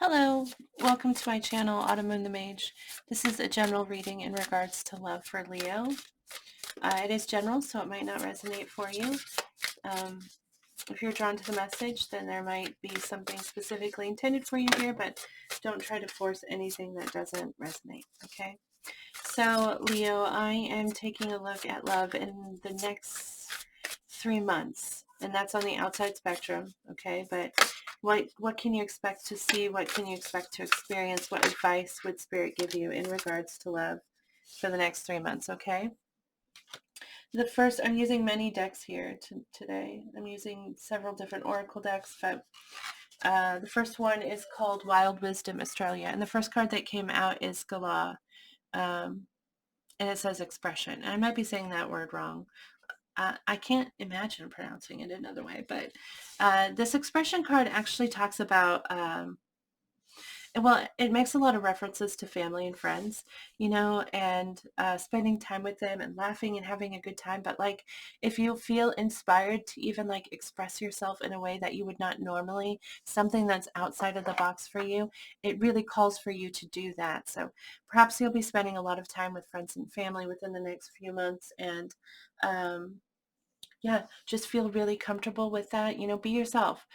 Hello, welcome to my channel, Autumn and the Mage. This is a general reading in regards to love for Leo. It is general, so it might not resonate for you. If you're drawn to the message, then there might be something specifically intended for you here, but don't try to force anything that doesn't resonate, okay? So, Leo, I am taking a look at love in the next 3 months, and that's on the outside spectrum, okay? But what can you expect to see? What can you expect to experience? What advice would Spirit give you in regards to love for the next 3 months, okay? I'm using many decks here today. I'm using several different oracle decks, but the first one is called Wild Wisdom Australia, and the first card that came out is Galah, and it says expression. And I might be saying that word wrong. I can't imagine pronouncing it another way, but this expression card actually talks about, well, it makes a lot of references to family and friends, and spending time with them and laughing and having a good time. But like, if you feel inspired to even like express yourself in a way that you would not normally, something that's outside of the box for you, it really calls for you to do that. So perhaps you'll be spending a lot of time with friends and family within the next few months, and yeah, just feel really comfortable with that. Be yourself.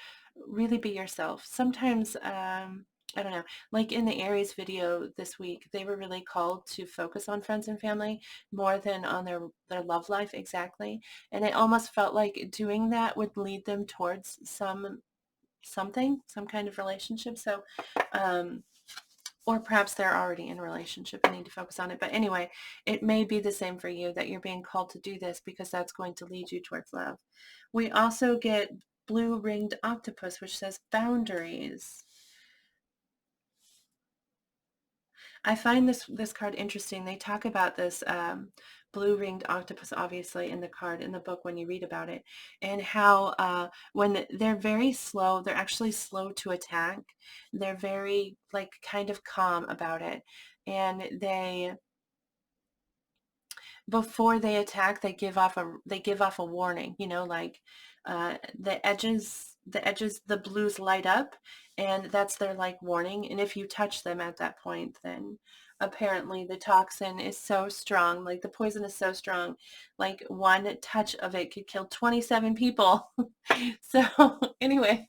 Really be yourself. Sometimes, I don't know, like in the Aries video this week, they were really called to focus on friends and family more than on their love life exactly. And it almost felt like doing that would lead them towards some kind of relationship. So, um, or perhaps they're already in a relationship and need to focus on it. But anyway, it may be the same for you, that you're being called to do this because that's going to lead you towards love. We also get blue ringed octopus, which says boundaries. I find this card interesting. They talk about this blue ringed octopus, obviously, in the card in the book when you read about it, and how when they're very slow, they're actually slow to attack. They're very like kind of calm about it, and they before they attack, they give off a warning. Like the blues light up, and that's their like warning. And if you touch them at that point, then apparently the toxin is so strong, like the poison is so strong, like one touch of it could kill 27 people. So anyway,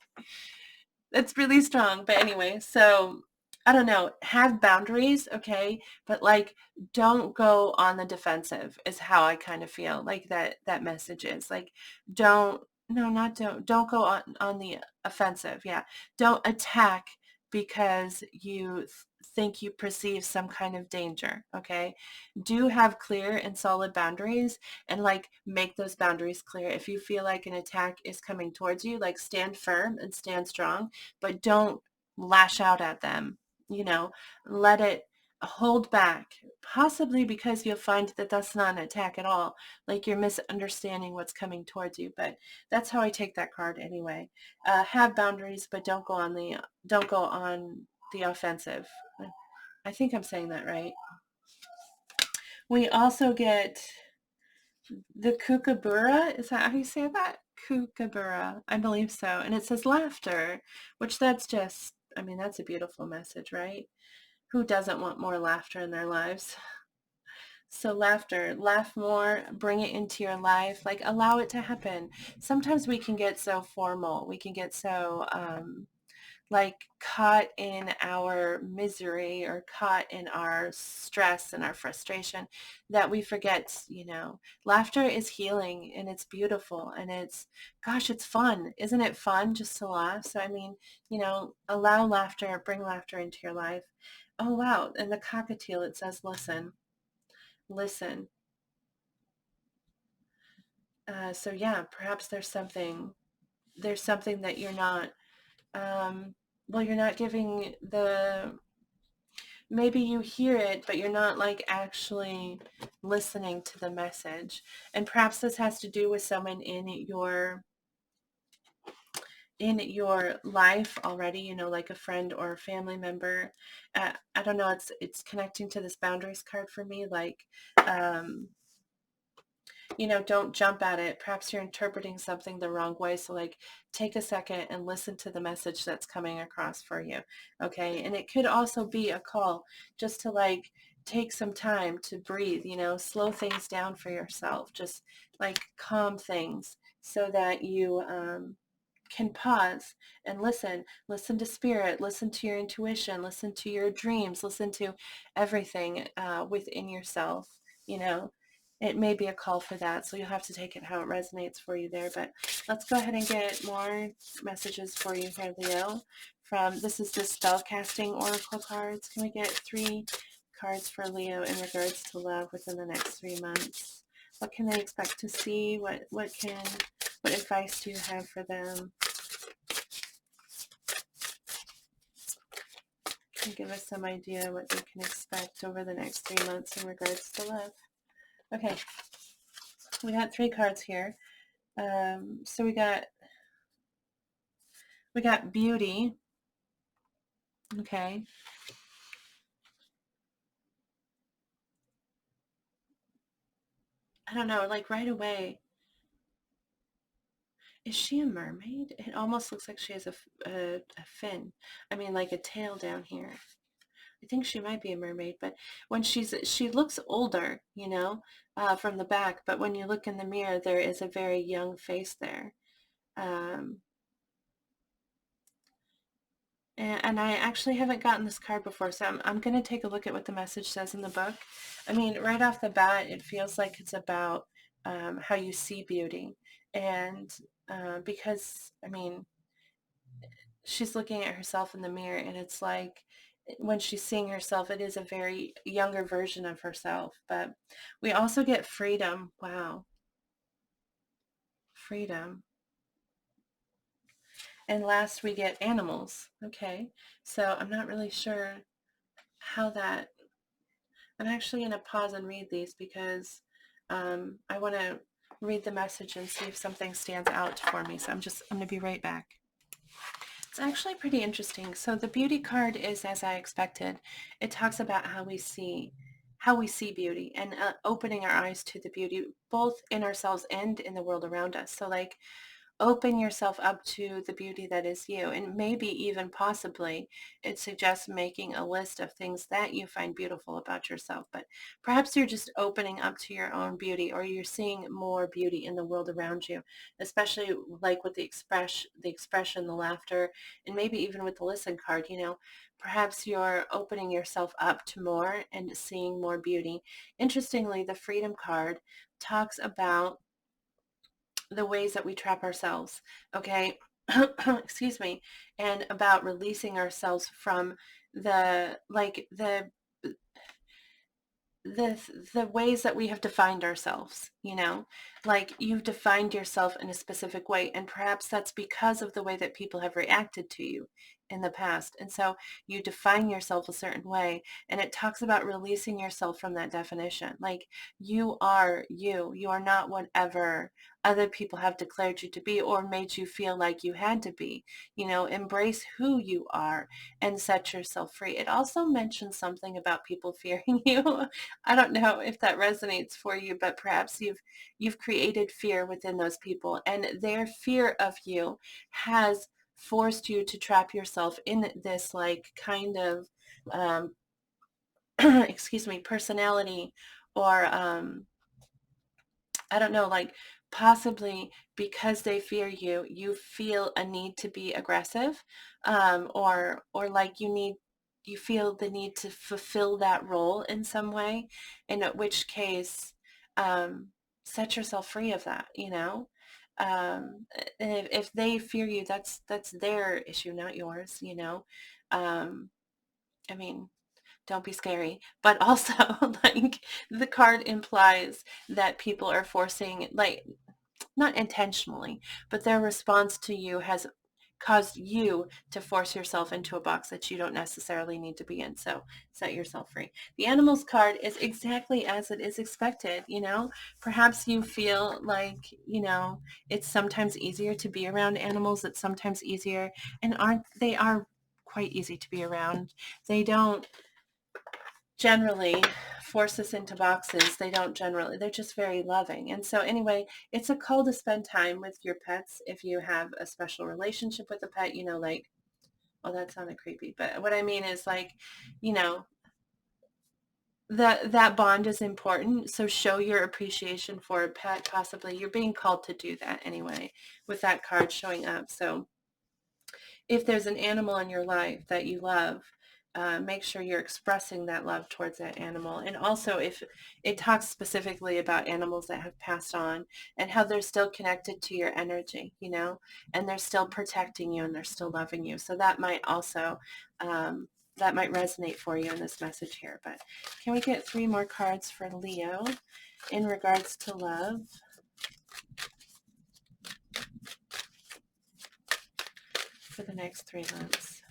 it's really strong. But anyway, so I don't know, have boundaries, okay? But like don't go on the defensive is how I kind of feel like that message is. Like don't no, not don't go on the offensive. Yeah. Don't attack because you think you perceive some kind of danger, okay? Do have clear and solid boundaries, and like make those boundaries clear. If you feel like an attack is coming towards you, like stand firm and stand strong, but don't lash out at them. you know Let it hold back, possibly because you'll find that that's not an attack at all, like you're misunderstanding what's coming towards you. But that's how I take that card anyway. Have boundaries, but don't go on the offensive. I think I'm saying that right. We also get the kookaburra. Is that how you say that? Kookaburra. I believe so. And it says laughter, which that's just, I mean, that's a beautiful message, right? Who doesn't want more laughter in their lives? So laughter, laugh more, bring it into your life, like allow it to happen. Sometimes we can get so formal. We can get so like caught in our misery or caught in our stress and our frustration that we forget, laughter is healing, and it's beautiful, and gosh, it's fun. Isn't it fun just to laugh? So, I mean, allow laughter, bring laughter into your life. Oh, wow. And the cockatiel, it says, listen, listen. So yeah, perhaps there's something that you're not, well, you're not giving maybe you hear it, but you're not like actually listening to the message. And perhaps this has to do with someone in your life already, like a friend or a family member. I don't know, it's connecting to this boundaries card for me, like, um, don't jump at it. Perhaps you're interpreting something the wrong way. So like take a second and listen to the message that's coming across for you. Okay. And it could also be a call just to like take some time to breathe, slow things down for yourself, just like calm things so that you can pause and listen to spirit, listen to your intuition, listen to your dreams, listen to everything within yourself. you know it may be a call for that, so you'll have to take it how it resonates for you there. But let's go ahead and get more messages for you here, Leo. This is the spell casting oracle cards. Can we get 3 cards for Leo in regards to love within the next 3 months? What can they expect to see? What advice do you have for them? Can give us some idea what they can expect over the next 3 months in regards to love. Okay, we got 3 cards here. So we got beauty. Okay. I don't know, like right away. Is she a mermaid? It almost looks like she has a fin. I mean, like a tail down here. I think she might be a mermaid, but when she looks older, from the back. But when you look in the mirror, there is a very young face there. Um, and I actually haven't gotten this card before, so I'm going to take a look at what the message says in the book. I mean, right off the bat, it feels like it's about how you see beauty. And because, I mean, she's looking at herself in the mirror, and it's like when she's seeing herself, it is a very younger version of herself. But we also get freedom. Wow. Freedom. And last, we get animals. Okay. So I'm not really sure how that I'm actually going to pause and read these because I want to read the message and see if something stands out for me. So I'm going to be right back. It's actually pretty interesting. So the beauty card is as I expected. It talks about how we see beauty and opening our eyes to the beauty both in ourselves and in the world around us. So like open yourself up to the beauty that is you. And maybe even possibly it suggests making a list of things that you find beautiful about yourself. But perhaps you're just opening up to your own beauty, or you're seeing more beauty in the world around you, especially like with the expression, the laughter, and maybe even with the listen card. Perhaps you're opening yourself up to more and seeing more beauty. Interestingly, the freedom card talks about the ways that we trap ourselves, okay? Excuse me. And about releasing ourselves from the the ways that we have defined ourselves, like you've defined yourself in a specific way, and perhaps that's because of the way that people have reacted to you in the past. And so you define yourself a certain way, and it talks about releasing yourself from that definition. Like you are you are not whatever other people have declared you to be or made you feel like you had to be. Embrace who you are and set yourself free. It also mentions something about people fearing you. I don't know if that resonates for you, but perhaps you've created fear within those people, and their fear of you has forced you to trap yourself in this like kind of excuse me, personality, or I don't know, like possibly because they fear you, you feel a need to be aggressive, or like you feel the need to fulfill that role in some way, in which case, set yourself free of that, and if they fear you, that's their issue, not yours. Um, I mean, don't be scary, but also like the card implies that people are forcing, like not intentionally, but their response to you has caused you to force yourself into a box that you don't necessarily need to be in. So set yourself free. The animals card is exactly as it is expected. Perhaps you feel like, it's sometimes easier to be around animals. It's sometimes easier, and they are quite easy to be around. They don't generally force us into boxes. They don't generally, they're just very loving. And so anyway, it's a call to spend time with your pets. If you have a special relationship with a pet, like, well, that sounded creepy, but what I mean is like, you know, that bond is important. So show your appreciation for a pet. Possibly you're being called to do that anyway with that card showing up. So if there's an animal in your life that you love, make sure you're expressing that love towards that animal. And also, if it talks specifically about animals that have passed on and how they're still connected to your energy, and they're still protecting you and they're still loving you. So that might also, that might resonate for you in this message here. But can we get 3 more cards for Leo in regards to love for the next 3 months?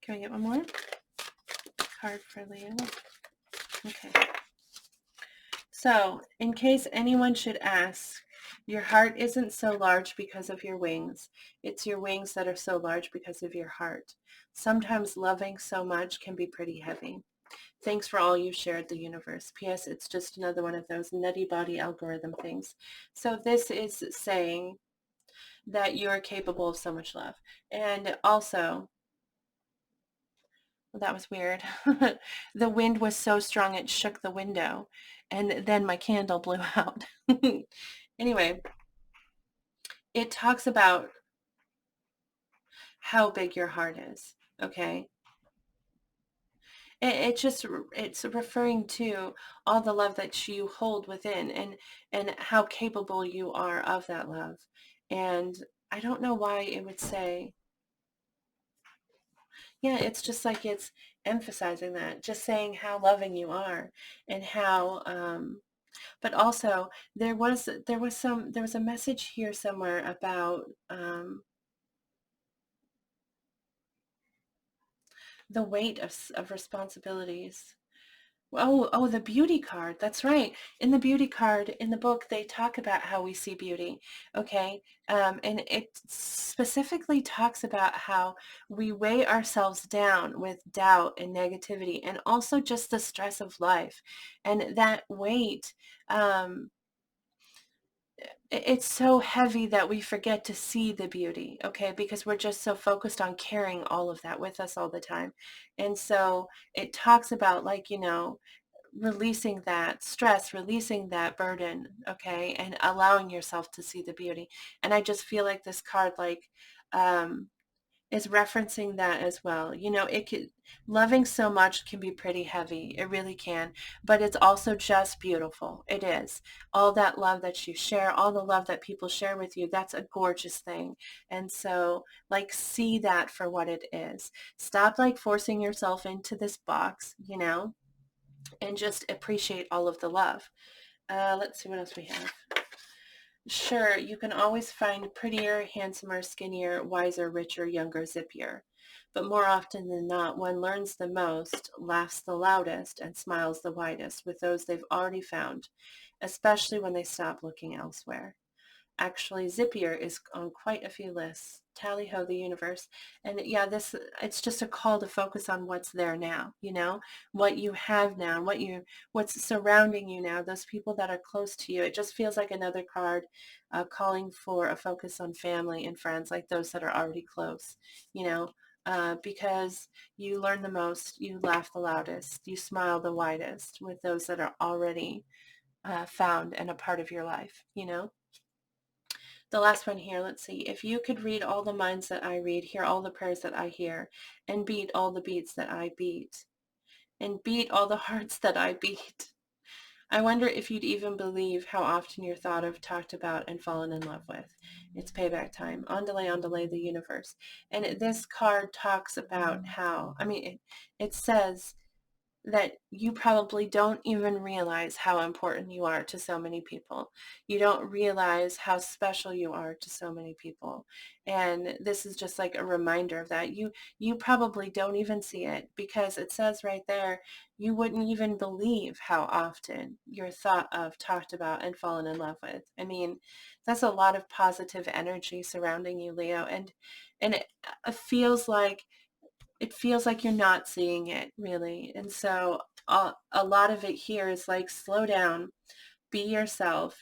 Can we get one more card for Leo? Okay. So, in case anyone should ask, your heart isn't so large because of your wings. It's your wings that are so large because of your heart. Sometimes loving so much can be pretty heavy. Thanks for all you shared, the universe. P.S. It's just another one of those nutty body algorithm things. So this is saying that you're capable of so much love. And also, well, that was weird. The wind was so strong it shook the window, and then my candle blew out. Anyway, it talks about how big your heart is, okay? It's referring to all the love that you hold within, and how capable you are of that love. And I don't know why it would say, yeah, it's just like it's emphasizing that, just saying how loving you are, and how but also there was a message here somewhere about the weight of responsibilities. Oh, the beauty card. That's right. In the beauty card in the book, they talk about how we see beauty. Okay. And it specifically talks about how we weigh ourselves down with doubt and negativity, and also just the stress of life. And that weight, it's so heavy that we forget to see the beauty, okay? Because we're just so focused on carrying all of that with us all the time. And so it talks about, like, releasing that stress, releasing that burden, okay? And allowing yourself to see the beauty. And I just feel like this card, like, um, is referencing that as well. It could, loving so much can be pretty heavy. It really can. But it's also just beautiful. It is. All that love that you share, all the love that people share with you, that's a gorgeous thing. And so, like, see that for what it is. Stop, like, forcing yourself into this box, and just appreciate all of the love. Let's see what else we have. Sure, you can always find prettier, handsomer, skinnier, wiser, richer, younger, zippier. But more often than not, one learns the most, laughs the loudest, and smiles the widest with those they've already found, especially when they stop looking elsewhere. Actually, Zippier is on quite a few lists. Tally ho, the universe. And yeah, it's just a call to focus on what's there now, what you have now, and what's surrounding you now, those people that are close to you. It just feels like another card calling for a focus on family and friends, like those that are already close, because you learn the most, you laugh the loudest, you smile the widest with those that are already found and a part of your life. The last one here, let's see. If you could read all the minds that I read, hear all the prayers that I hear, and beat all the beats that I beat, and beat all the hearts that I beat, I wonder if you'd even believe how often you're thought of, talked about, and fallen in love with. It's payback time. On delay, the universe. And this card talks about how, it says that you probably don't even realize how important you are to so many people. You don't realize how special you are to so many people. And this is just like a reminder of that. You probably don't even see it, because it says right there, you wouldn't even believe how often you're thought of, talked about, and fallen in love with. I mean, that's a lot of positive energy surrounding you, Leo. And it feels like you're not seeing it, really. And so a lot of it here is like, slow down, be yourself,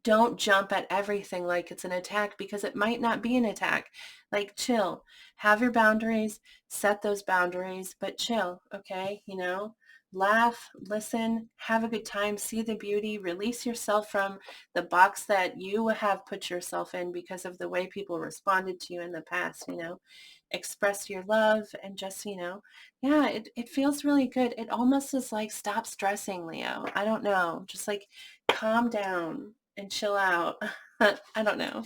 don't jump at everything like it's an attack, because it might not be an attack. Like, chill, have your boundaries, set those boundaries, but chill, okay? Laugh, listen, have a good time, see the beauty, release yourself from the box that you have put yourself in because of the way people responded to you in the past. Express your love, and just, yeah, it feels really good. It almost is like, stop stressing, Leo. I don't know, just like calm down and chill out. I don't know.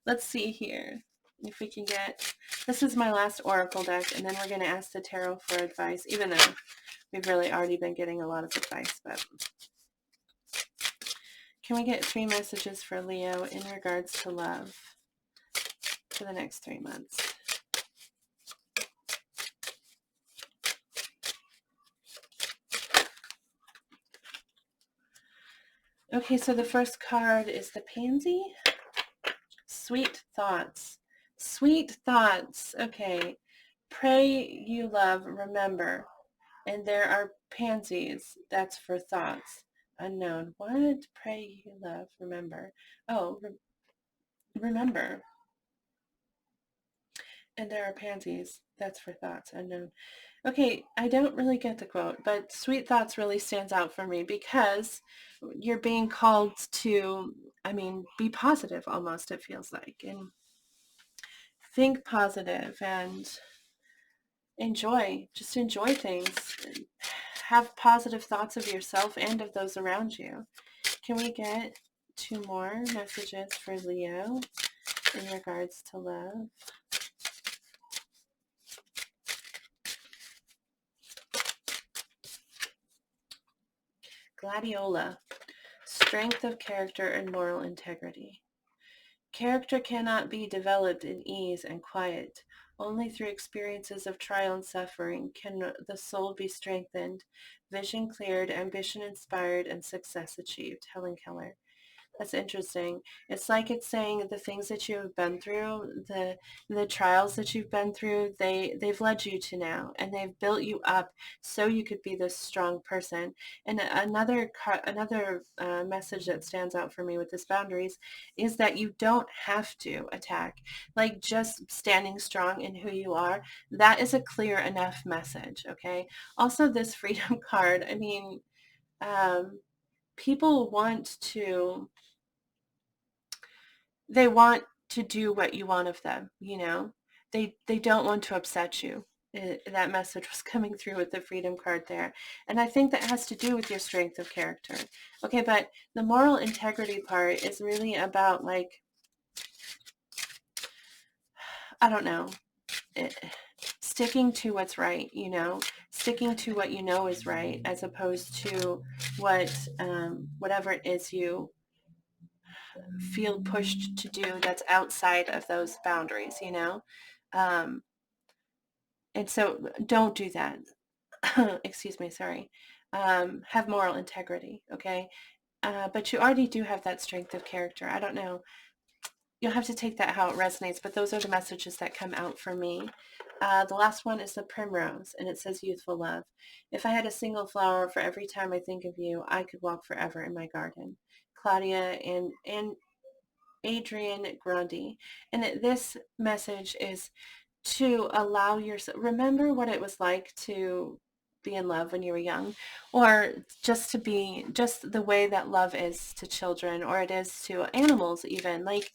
Let's see here if we can get, this is my last oracle deck, and then we're going to ask the tarot for advice, even though we've really already been getting a lot of advice. But can we get 3 messages for Leo in regards to love for the next 3 months? Okay, so the first card is the Pansy. Sweet thoughts. Sweet thoughts. Okay. Pray you love, remember. And there are pansies. That's for thoughts. Unknown. What? Pray you love, remember. Oh, remember. And there are pansies. That's for thoughts. Unknown. Okay, I don't really get the quote, but sweet thoughts really stands out for me, because you're being called to, be positive almost, it feels like. And think positive and just enjoy things. Have positive thoughts of yourself and of those around you. Can we get 2 more messages for Leo in regards to love? Gladiola, strength of character and moral integrity. Character cannot be developed in ease and quiet. Only through experiences of trial and suffering can the soul be strengthened, vision cleared, ambition inspired, and success achieved. Helen Keller. That's interesting. It's like it's saying the things that you have been through, the trials that you've been through, they've led you to now, and they've built you up so you could be this strong person. And another message that stands out for me with this boundaries is that you don't have to attack. Like, just standing strong in who you are, that is a clear enough message. Okay. Also, this freedom card. Um, people want to they want to do what you want of them. They don't want to upset you. That message was coming through with the freedom card there. And I think that has to do with your strength of character. Okay, but the moral integrity part is really about, like, I don't know, sticking to what's right, sticking to what you know is right, as opposed to whatever it is you feel pushed to do that's outside of those boundaries. Um, and so don't do that. Excuse me, sorry. Have moral integrity, okay? But you already do have that strength of character. I don't know. You'll have to take that how it resonates, but those are the messages that come out for me. The last one is the primrose, and it says youthful love. If I had a single flower for every time I think of you, I could walk forever in my garden. Claudia and Adrian Grundy. And this message is to allow yourself, remember what it was like to be in love when you were young, or just to be, just the way that love is to children, or it is to animals even. Like,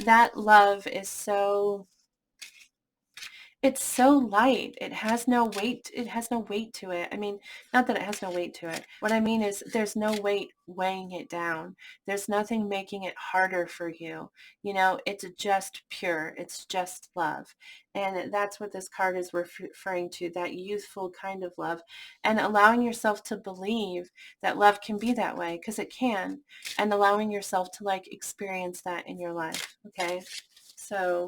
that love is so, It's so light. It has no weight. It has no weight to it. I mean, not that it has no weight to it. What I mean is there's no weight weighing it down. There's nothing making it harder for you. You know, it's just pure. It's just love. And that's what this card is referring to, that youthful kind of love, and allowing yourself to believe that love can be that way, because it can, and allowing yourself to like experience that in your life. Okay. So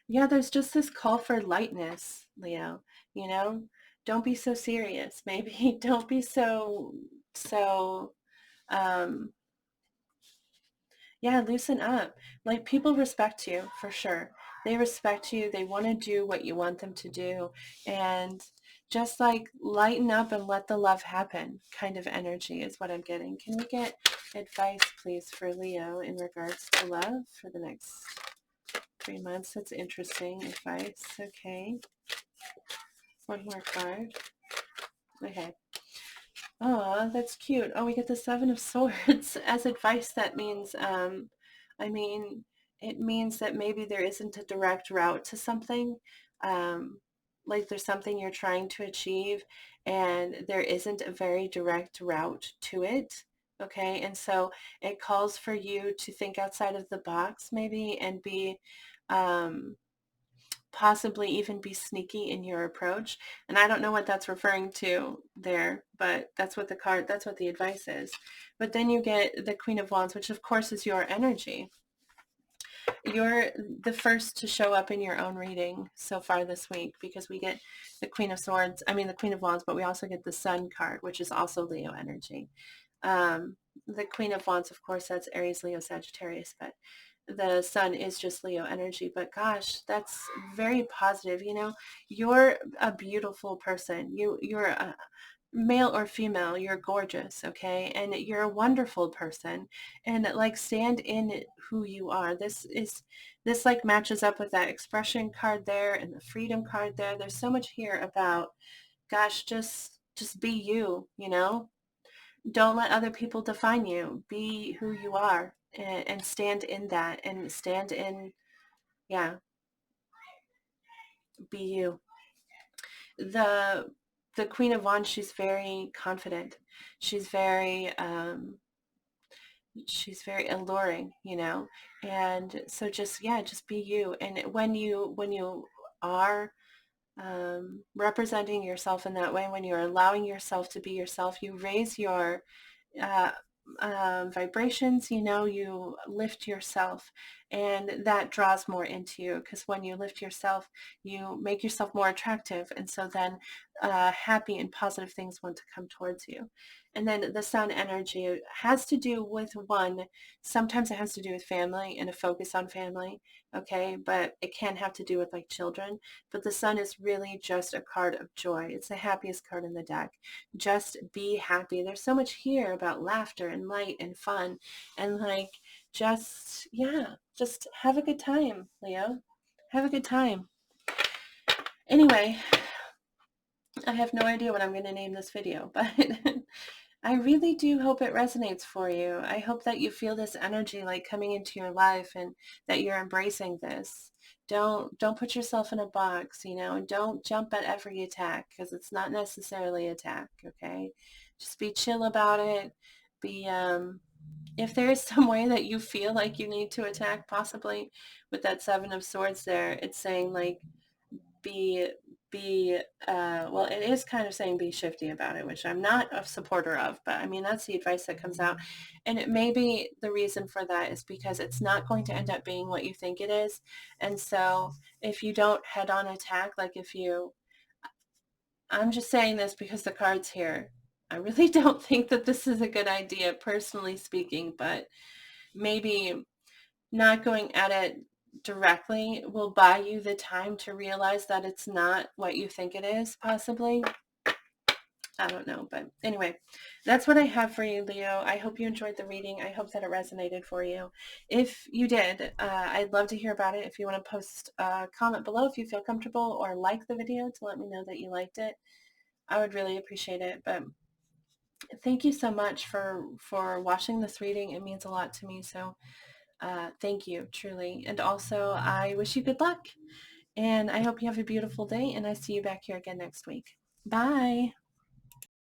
yeah, there's just this call for lightness, Leo, you know? Don't be so serious. Maybe don't be so um yeah, loosen up. Like, people respect you for sure. They respect you. They want to do what you want them to do. And just like lighten up and let the love happen kind of energy is what I'm getting. Can we get advice, please, for Leo in regards to love for the next 3 months? That's interesting advice. Okay. One more card. Okay. Oh, that's cute. Oh, we get the Seven of Swords as advice. That means, I mean, it means that maybe there isn't a direct route to something. Um, like there's something you're trying to achieve and there isn't a very direct route to it. Okay. And so it calls for you to think outside of the box maybe and be, um, possibly even be sneaky in your approach. And I don't know what that's referring to there, but that's what the advice is. But then you get the Queen of Wands, which of course is your energy. You're the first to show up in your own reading so far this week, because we get the Queen of Swords, I mean the Queen of Wands, but we also get the Sun card, which is also Leo energy. Um, the Queen of Wands, of course, that's Aries, Leo, Sagittarius, but the Sun is just Leo energy. But gosh, that's very positive. You know, you're a beautiful person. You're a male or female. You're gorgeous, okay, and you're a wonderful person. And like, stand in who you are. This like matches up with that expression card there and the freedom card there. There's so much here about, gosh, just be you. You know, don't let other people define you. Be who you are, and stand in that, and stand in, yeah, be you. The the Queen of Wands, she's very confident. She's very she's very alluring, you know. And so just, yeah, just be you. And when you are representing yourself in that way, when you're allowing yourself to be yourself, you raise your uh, vibrations, you know, you lift yourself, and that draws more into you, because when you lift yourself, you make yourself more attractive. And so then happy and positive things want to come towards you. And then the Sun energy has to do with, one, sometimes it has to do with family and a focus on family. Okay. But it can have to do with like children. But the Sun is really just a card of joy. It's the happiest card in the deck. Just be happy. There's so much here about laughter and light and fun, and like, just, yeah, just have a good time, Leo. Have a good time. Anyway, I have no idea what I'm going to name this video, but I really do hope it resonates for you. I hope that you feel this energy like coming into your life, and that you're embracing this. Don't put yourself in a box, you know, and don't jump at every attack, because it's not necessarily attack, okay? Just be chill about it. Be if there is some way that you feel like you need to attack, possibly with that Seven of Swords there, it's saying like, be be well, it is kind of saying be shifty about it, which I'm not a supporter of, but I mean, that's the advice that comes out. And it may be, the reason for that is because it's not going to end up being what you think it is. And so if you don't head on attack, like if you, I'm just saying this because the card's here, I really don't think that this is a good idea, personally speaking, but maybe not going at it directly will buy you the time to realize that it's not what you think it is, possibly. I don't know, but anyway, that's what I have for you, Leo. I hope you enjoyed the reading. I hope that it resonated for you. If you did, I'd love to hear about it. If you want to post a comment below if you feel comfortable, or like the video to let me know that you liked it, I would really appreciate it. But thank you so much for watching this reading. It means a lot to me. So thank you, truly. And also, I wish you good luck. And I hope you have a beautiful day, and I see you back here again next week. Bye.